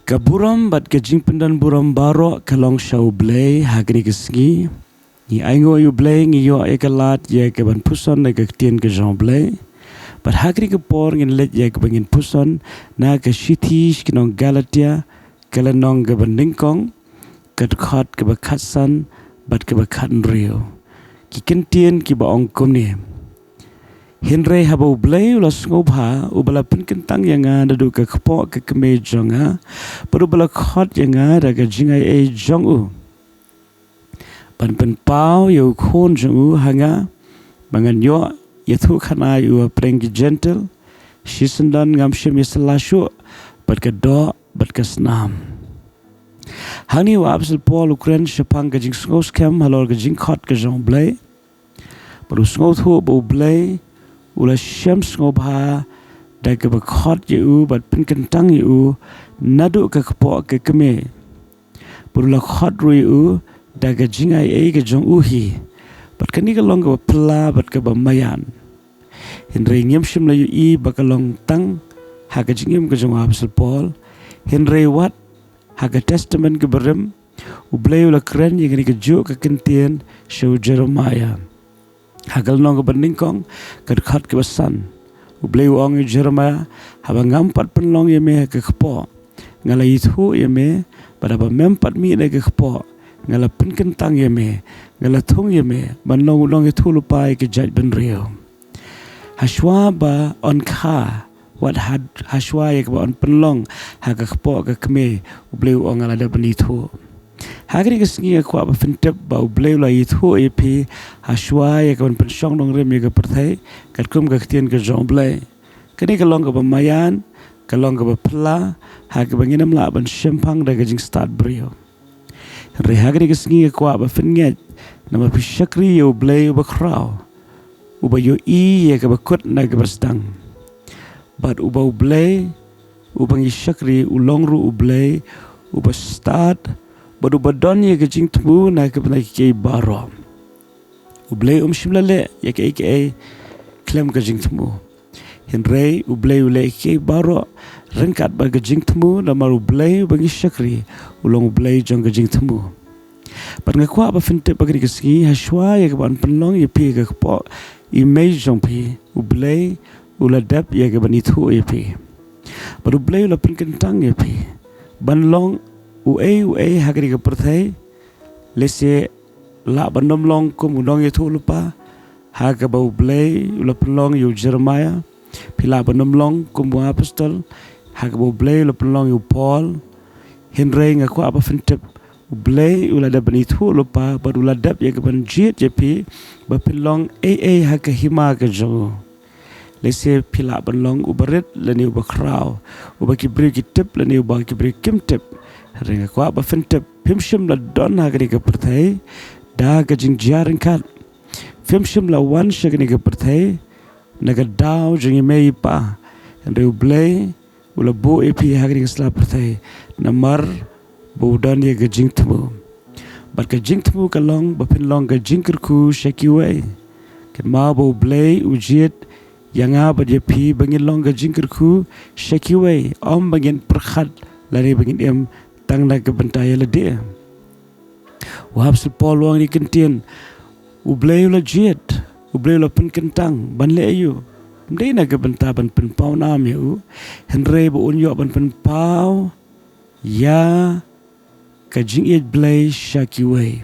Kaburam bat ke Jingpuson buram baro kalong shau Blei hagri kesgi. Ni aingo yu Blei ngi yo ekalat ye ke ban puson na ke tien ke Jean Blei. Bat hagri ke por ngin let ye ke bangin puson na ke shitish ke nong Galatia ke nong ke ban ningkong ke khot ke bakatsan bat ke bakat rio. Ki kentien ki ba ongkom ni. Henry habo Blei ulas ngobha ubala pun kentang yang ada du ke kepok ke kemejonga baru bala khot yang ada ke jingai jong u pan pau yo khon jong u hanga bangan yo ithuh khana yu preng gentle shisendan ngam shim yeslashu bat ke do bat ke snam hani wa absel Paul Ukraine shapang ke jing ngos kem halor ke jing khot ke Jean Blei baru ngos thu bo Blei ula syams ngobha da ke bakhot yu bat pin kentang yu nadu ke kepok ke keme burla khot ru yu da ke jingai ke jong uhi bat kani ke long ke pla bat ke bamayan henry ngem shim la yu bakalong tang ha ke jingem ke jong absel Paul henry wat ha ke testament ke berem u Blei ula kren ye ke ju ke kentien show Jeremiah hagal nong ke beningkong ke dekat ke besan Blei ong Jeremiah haba ngampat penlong ye me ke kepo ngala ithuh ye me pada ba mempat mi de ke kepo ngala pen kentang ye me ngala thung ye me ban long long ithuh lupai ke jaj ben rio shwa ba on kha wat had shwa ye ke ba on penlong ha ke kepo ke keme Blei ong ngala de ben ithuh hagri kesngi aku apa fintep bau Blei la ithuh iaphi shwa ya kan pensyong dong rem ya ke perthai kat kum ke tien ke Jean Blei kini kalong ke pemayan kalong ke pela ha ke banginam la ban syempang da ke jing start brio re hagri kesngi aku apa finget nama pisyakri yo Blei ba kraw uba yo ya ke bakut na ke bersedang bat uba Blei ubang isyakri ulong ru Blei uba start baru badon ye ke jing tmu na ke bna ke baro Blei shimlale ye ke klem ke jing tmu henry Blei ule ke baro rengkat ba ke jing tmu na maru Blei bangi syakri ulong Blei jong ke jing tmu par ngakwa ba finte ba ke ski shwa ye ke ban penlong ye pi ke po image jong pi Blei ula dap ye ke ban ithuh ye pi baru Blei ula pen kentang ye pi ban long ue hagri ke perthai lese la banom long ko mudong ithuh lupa ha ke bau Blei ula penlong yu Jeremiah pila banom long ko mu apostol ha ke bau Blei ula penlong yu Paul henry ngaku apa fintep Blei ula da benithuh lupa baru la dap ye ke ban jit je pi ba penlong ha ke hima ke jo lese pila banlong ubaret lani uba kraw uba kibri kitip lani uba kibri kimtip ringa kwa ba fintep pimshim la don hagri ke perthai da ke jing jaring kat pimshim la wan shagni ke perthai naga daw jing mei pa ande Blei ula bo iaphi hagri ke sla perthai namar bo don ye ke jing tmu bat ke jing tmu kalong ba pinlong ke jing kerku shakiwei ke ma bo Blei ujiet yang apa dia pi bangin long ke jing kerku shakiwei om bangin perkhat lari bangin em tang na ke bentai la dia wahab sul Paul wang ni kentien Blei la jet Blei la pen kentang ban le ayu ndai na ke benta ban pen pau nam yu henry bo unyo ban pen pau ya ke jing Blei shakiwei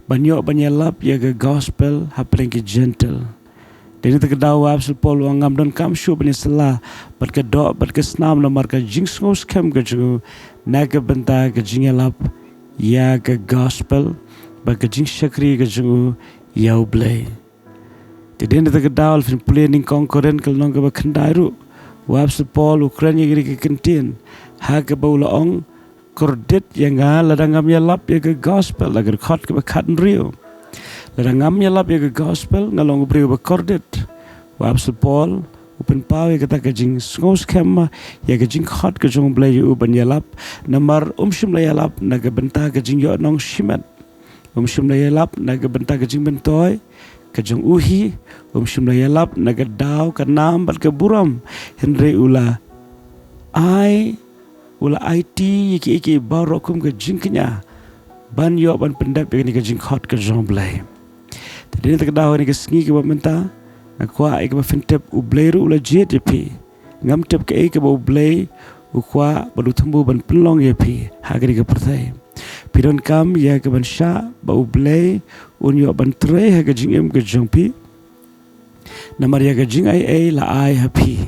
ban yo ban yalap ya ke gospel ha preng ke gentle dan itu kedau absul Paul wang ngam don kam shu bani salah bat ke do bat ke snam nomor ke jing ngos kem ke ju na ke benta ke jing lap ya ke gospel bat ke jing syakri ke ju ya Blei dan itu kedau fin planning konkuren ke long ke bakandairu absul Paul Ukraine ye ke kentien ha ke baula ong kordit yang ladangam ya lap ya ke gospel agar khot ke bakat rio Rangam yalap ya ke gospel ngalong beri bakordit absul Paul upen pau ya kata ke jing ngos kem ya ke jing khot ke jong Blei yu ban yalap namar shim la yalap na ke benta ke jing yo nong shimat shim la yalap na ke benta ke jing bentoy ke jong uhi shim la yalap na ke daw ke nam bat ke buram henry ula ai ula IT iki barokum ke jingknya ban yo ban pendap ni ke jingkhot ke Jean Blei. Tadi tak dah ni ke sengi ke menta akwa ke fintep u Blei ru ula jet pi ngam tep ke ba Blei u kwa balu tumbu ban pelong ye pi hagri ke pertai piron kam ya ke ban sha ba u Blei un yo ban tre ha ke jingem ke jongpi namar ya ke jing ai la ai happy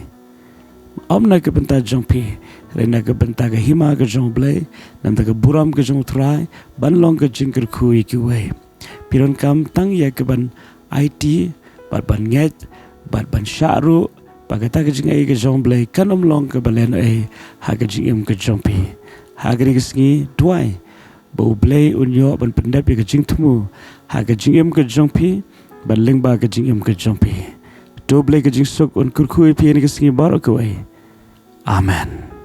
amna ke benta jongpi rena ke benta ke hima ke Jean Blei nam ta ke buram ke jong trai ban long ke jing ke kui ki we piron kam tang ya ke ban IT ban nget ban syaru bagata ke jing ai ke Jean Blei kanom long ke balen ai ha ke jing ke jongpi ha ke sengi duai bau Blei unyo ban pendap ke jing tumu ha ke jing ke jongpi ban lengba ke jing ke jongpi do Blei ke jing sok un kurkui pi ni ke sengi baro ke we amen.